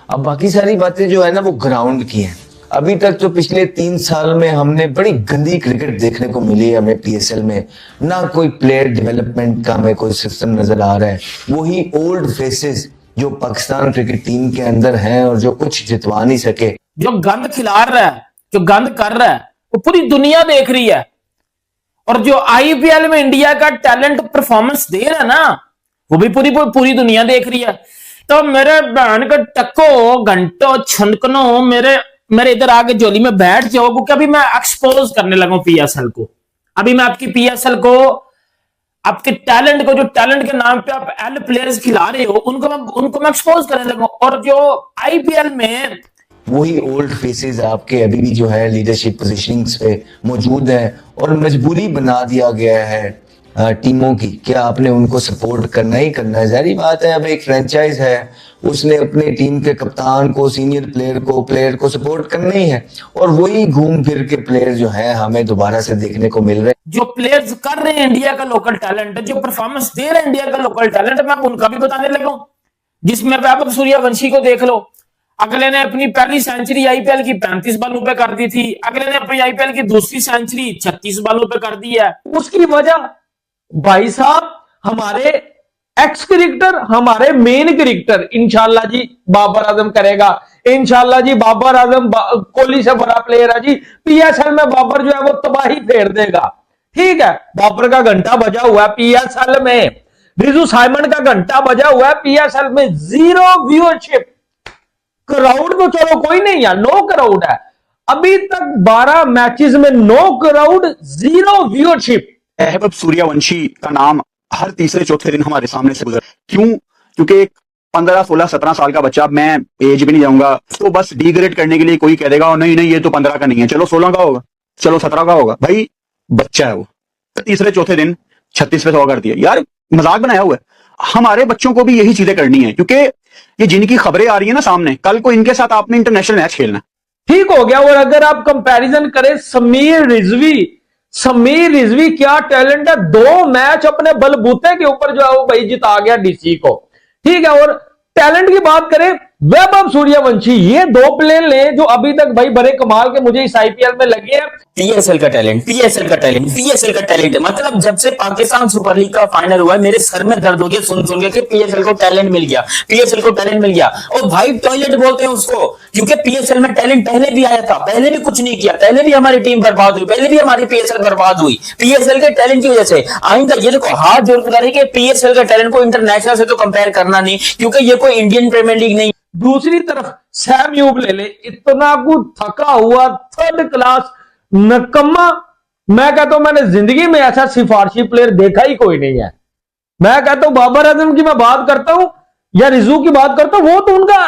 अब बाकी सारी बातें जो है ना वो ग्राउंड की हैं। अभी तक तो पिछले 3 साल में हमने बड़ी गंदी क्रिकेट देखने को मिली है हमें पीएसएल में। ना कोई प्लेयर डेवलपमेंट का हमें कोई सिस्टम नजर आ रहा है। वही ओल्ड फेसेस जो पाकिस्तान क्रिकेट टीम के अंदर हैं और जो कुछ जितवा नहीं सके। जो गंद खिला रहा है, जो गंद कर रहा है, वो पूरी दुनिया देख रही है। और जो आईपीएल में इंडिया का टैलेंट परफॉर्मेंस दे रहा है ना, वो भी पूरी दुनिया देख रही है। तो मेरे बहन का टक्को घंटों छनकनो मेरे मेरे इधर आके जोली में बैठ जाओ, क्योंकि अभी मैं एक्सपोज करने लगा पीएसएल को। अभी मैं आपकी पीएसएल को, आपके टैलेंट को, जो टैलेंट के नाम पे आप एल प्लेयर्स खिला रहे हो, उनको मैं एक्सपोज करने लगा। और जो आईपीएल में वही ओल्ड फेसेस आपके अभी भी जो है लीडरशिप पोजीशनिंग्स पे मौजूद है और मजबूरी बना दिया गया है टीमों की। क्या आपने उनको सपोर्ट करना ही करना है? जारी बात है, अब एक फ्रेंचाइज है, उसने अपने टीम के कप्तान को, सीनियर प्लेयर को सपोर्ट करना ही है। और वही घूम फिर के प्लेयर जो है हमें दोबारा से देखने को मिल रहे हैं। जो प्लेयर्स कर रहे हैं इंडिया का लोकल टैलेंट, जो परफॉर्मेंस दे रहे हैं इंडिया का लोकल टैलेंट, मैं उनका भी बताने लगा हूं। जिसमें वैभव सूर्यवंशी को देख लो, अगले ने अपनी पहली सेंचुरी आईपीएल की 35 बॉलों पे कर दी थी। अगले ने अपनी आईपीएल की दूसरी सेंचुरी 36 बॉलों पे कर दी है। उसकी वजह भाई साहब हमारे एक्स क्रिकेटर, हमारे मेन क्रिकेटर, इंशाल्लाह जी बाबर आजम करेगा। इंशाल्लाह जी बाबर आजम कोहली से बड़ा प्लेयर है जी। पीएसएल में बाबर जो है वो तबाही फेर देगा। ठीक है, बाबर का घंटा बजा हुआ है पीएसएल में, रिजू साइमन का घंटा बजा हुआ है पीएसएल में। 0 व्यूअरशिप। क्राउड तो चलो कोई नहीं है, नो क्राउड है अभी तक 12 मैचेस में, know crowd, 0 viewership. Vaibhav Suryavanshi का नाम हर तीसरे चौथे दिन हमारे सामने से गुजर। क्यों? क्योंकि एक 15, 16, 17 साल का बच्चा, मैं एज भी नहीं जाऊंगा, तो बस डिग्रेड करने के लिए कोई कह देगा नहीं नहीं ये तो 15 का नहीं है, चलो 16 का होगा, चलो 17 का होगा। भाई बच्चा है वो, तीसरे चौथे दिन 36 पे 100 कर दिया। यार मजाक बनाया हुआ है। हमारे बच्चों को भी यही चीजें करनी है, क्योंकि ये जिनकी खबरें आ रही है ना सामने, कल को इनके साथ आपने इंटरनेशनल मैच खेलना। ठीक हो गया। और अगर आप कंपैरिजन करें समीर रिजवी क्या टैलेंट है। 2 मैच अपने बलबूते के ऊपर जो है वो भाई जिता गया डीसी को। ठीक है, और टैलेंट की बात करें, वैभव सूर्यवंशी, ये 2 प्लेयर ले जो अभी तक भाई बड़े कमाल के मुझे इस आईपीएल में लगे हैं। पीएसएल का टैलेंट मतलब जब से पाकिस्तान सुपर लीग का फाइनल हुआ है, मेरे सर में दर्द हो गया सुन के कि पीएसएल को टैलेंट मिल गया। और भाई टॉयलेट बोलते हैं उसको, क्योंकि पीएसएल में टैलेंट पहले भी आया था, पहले भी कुछ नहीं किया, पहले भी हमारी टीम बर्बाद हुई, पहले भी हमारी पीएसएल बर्बाद हुई पीएसएल के टैलेंट की वजह से। आइंदा ये देखो, हाथ जोड़ कर कि पीएसएल का टैलेंट को इंटरनेशनल से तो कंपेयर करना नहीं, क्योंकि ये कोई इंडियन प्रीमियर लीग नहीं। दूसरी तरफ सैम यूब ले, इतना कुछ थका हुआ 3rd क्लास नकम्मा। मैं कहता हूं मैंने जिंदगी में ऐसा सिफारशी प्लेयर देखा ही कोई नहीं है। मैं कहता हूं बाबर आजम की मैं बात करता हूं या रिजू की बात करता हूं, वो तो उनका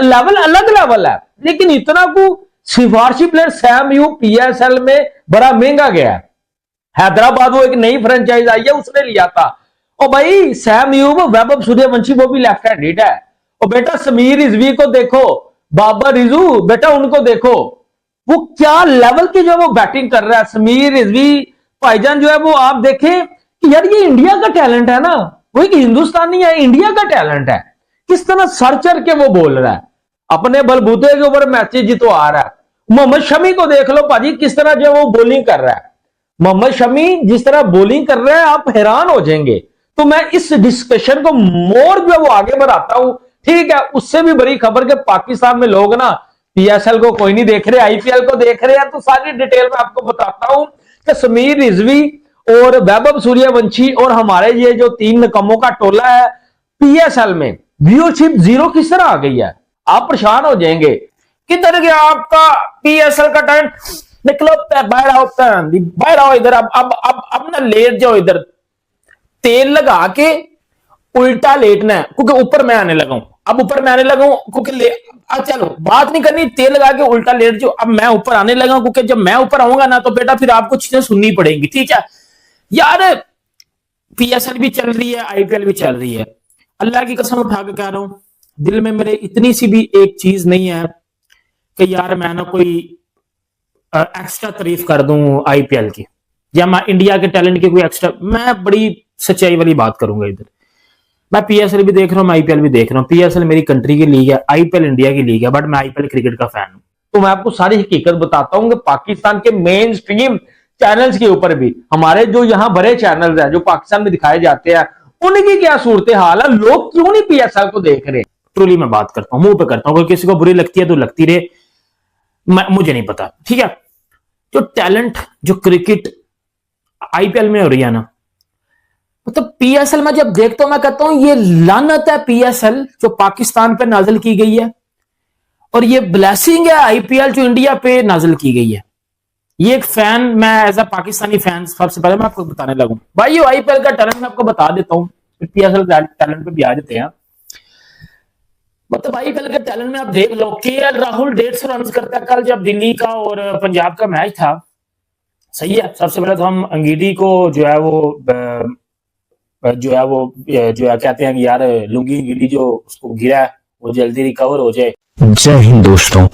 लेवल अलग लेवल है, लेकिन इतना को सिफारशी प्लेयर सैम यूब पीएसएल में बड़ा महंगा गया है। हैदराबाद वो एक नई फ्रेंचाइज आई है, उसने लिया था। और भाई सैम यूब, वैभव सूर्यवंशी वो भी लेफ्ट हैंडेड है। और बेटा समीर रिजवी को देखो, बाबर रिजू, बेटा उनको देखो, वो क्या लेवल की जो वो बैटिंग कर रहा है। समीर रिजवी भाईजान जो है वो आप देखें कि यार ये इंडिया का टैलेंट है ना, वो एक हिंदुस्तानी है, इंडिया का टैलेंट है। किस तरह सर चढ़ के वो बोल रहा है, अपने बलबूते के ऊपर मैचेस जितवा रहा है। मोहम्मद शमी को देख लो भाजी, किस तरह जो वो बॉलिंग कर रहा है। मोहम्मद शमी जिस तरह बॉलिंग कर रहा है आप हैरान हो जाएंगे। तो मैं इस डिस्कशन को मोर जो वो आगे बढ़ाता हूं। ठीक है, उससे भी बड़ी खबर कि पाकिस्तान में लोग ना पीएसएल को कोई नहीं देख रहे, आईपीएल को देख रहे हैं। तो सारी डिटेल में आपको बताता हूं कि समीर रिजवी और वैभव सूर्यवंशी और हमारे ये जो 3 नकमों का टोला है पीएसएल में, व्यूअरशिप 0 किस तरह आ गई है, आप परेशान हो जाएंगे। किधर गया आपका पीएसएल का टैलेंट? निकलो बाहर आओ इधर। अब ना लेट जाओ इधर, तेल लगा के उल्टा लेटना है, क्योंकि ऊपर मैं आने लगा हूं। अब ऊपर मैं आने लगा हूं क्योंकि चलो बात नहीं करनी, तेल लगा के उल्टा लेट जाओ। अब मैं ऊपर आने लगा हूं, क्योंकि जब मैं ऊपर आऊंगा ना तो बेटा फिर आपको चीजें सुननी पड़ेंगी। ठीक है यार, पीएसएल भी चल रही है, आईपीएल भी चल रही है। अल्लाह की कसम उठा के कह रहा हूं, दिल में मेरे इतनी सी भी एक चीज नहीं है कि यार मैं ना कोई एक्स्ट्रा तारीफ कर दूं आईपीएल की, या मैं इंडिया के टैलेंट की कोई एक्स्ट्रा। मैं बड़ी सच्चाई वाली बात करूंगा इधर। मैं पीएसएल भी देख रहा हूँ, मैं आईपीएल भी देख रहा हूँ। पीएसएल मेरी कंट्री की लीग है, आईपीएल इंडिया की लीग है, बट मैं आईपीएल क्रिकेट का फैन हूँ। तो मैं आपको सारी हकीकत बताता हूं कि पाकिस्तान के मेन स्ट्रीम चैनल्स के ऊपर भी हमारे जो यहां बड़े चैनल्स हैं जो पाकिस्तान में दिखाए जाते हैं, उनकी क्या सूरत हाल है, लोग क्यों नहीं पीएसएल को देख रहे। ट्रूली मैं बात करता हूं, मुंह पे करता हूं, कोई किसी को बुरी लगती है तो लगती रहे, मुझे नहीं पता, ठीक है। जो टैलेंट जो क्रिकेट आईपीएल में हो रही है ना, मतलब पीएसएल में जब देखता हूं मैं कहता हूं ये लानत है पीएसएल जो पाकिस्तान पे नाजिल की गई है, और ये ब्लेसिंग है आईपीएल जो इंडिया पे नाजिल की गई है। ये एक फैन, मैं एज अ पाकिस्तानी फैन सबसे पहले मैं आपको बताने लगूं भाई, ये आईपीएल का टैलेंट मैं आपको बता देता हूं, पीएसएल टैलेंट पे भी आ जाते हैं। मतलब आईपीएल के टैलेंट में आप देख लो, केएल राहुल 150 रन करता है कल जब दिल्ली का और पंजाब का मैच था, सही है। सबसे पहले तो हम अंगीडी को जो है कहते हैं कि यार लुंगी अंगीडी जो उसको गिरा है वो जल्दी रिकवर हो जाए। जय हिंद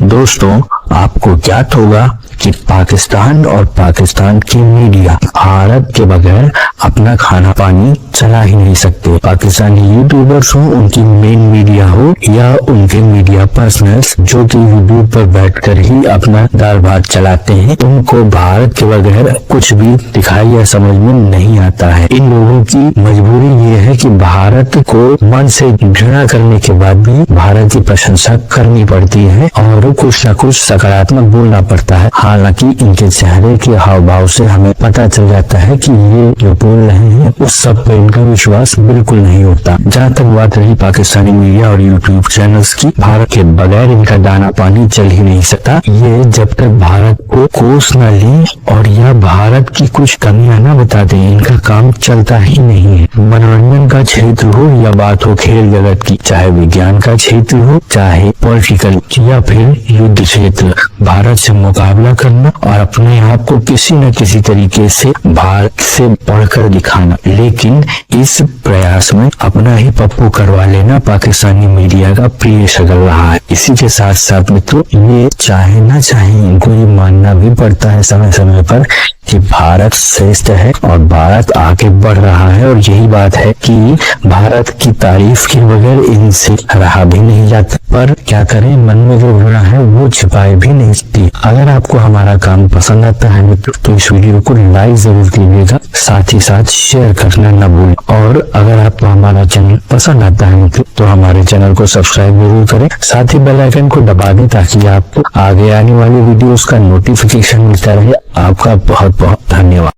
दोस्तों आपको ज्ञात होगा कि पाकिस्तान और पाकिस्तान की मीडिया भारत के बगैर अपना खाना पानी चला ही नहीं सकते। पाकिस्तानी यूट्यूबर्स हो, उनकी मेन मीडिया हो या उनके मीडिया पर्सनल्स जो कि यूट्यूब पर बैठकर ही अपना दाल भात चलाते हैं, उनको भारत के बगैर कुछ भी दिखाई या समझ में नहीं आता है। इन लोगों की मजबूरी ये है कि भारत को मन से घृणा करने के बाद भी भारत की प्रशंसा करनी पड़ती है और कुछ न कुछ सकारात्मक बोलना पड़ता है। हालांकि इनके चेहरे के हाव भाव से हमें पता चल जाता है कि ये जो बोल रहे हैं उस सब पे इनका विश्वास बिल्कुल नहीं होता। जहाँ तक बात रही पाकिस्तानी मीडिया और यूट्यूब चैनल्स की, भारत के बगैर इनका दाना पानी चल ही नहीं सकता। ये जब तक भारत को कोस न ले और या भारत की कुछ कमियां न बता दें, इनका काम चलता ही नहीं है। मनोरंजन का क्षेत्र हो या बात हो खेल जगत की, चाहे विज्ञान का क्षेत्र हो, चाहे पॉलिटिकल या फिर युद्ध क्षेत्र, भारत से मुकाबला करना और अपने आप को किसी न किसी तरीके से भारत से बढ़कर दिखाना, लेकिन इस प्रयास में अपना ही पप्पू करवा लेना पाकिस्तानी मीडिया का प्रिय शगल रहा है। इसी के साथ साथ मित्रों, ये चाहे ना चाहे इनको ये मानना भी पड़ता है समय समय पर कि भारत श्रेष्ठ है और भारत आगे बढ़ रहा है, और यही बात है कि भारत की तारीफ के बगैर इनसे रहा भी नहीं जाता। पर क्या करें, मन में जो घृणा है वो छिपाए भी नहीं सकती। अगर आपको हमारा काम पसंद आता है मित्रों तो इस वीडियो को लाइक जरूर कीजिएगा, साथ ही साथ शेयर करना न भूलें। और अगर आपको हमारा चैनल पसंद आता है मित्रों तो हमारे चैनल को सब्सक्राइब जरूर करें, साथ ही बेल आइकन को दबा दें ताकि आपको आगे आने वाली वीडियोस का नोटिफिकेशन मिलता रहे। आपका बहुत बहुत धन्यवाद।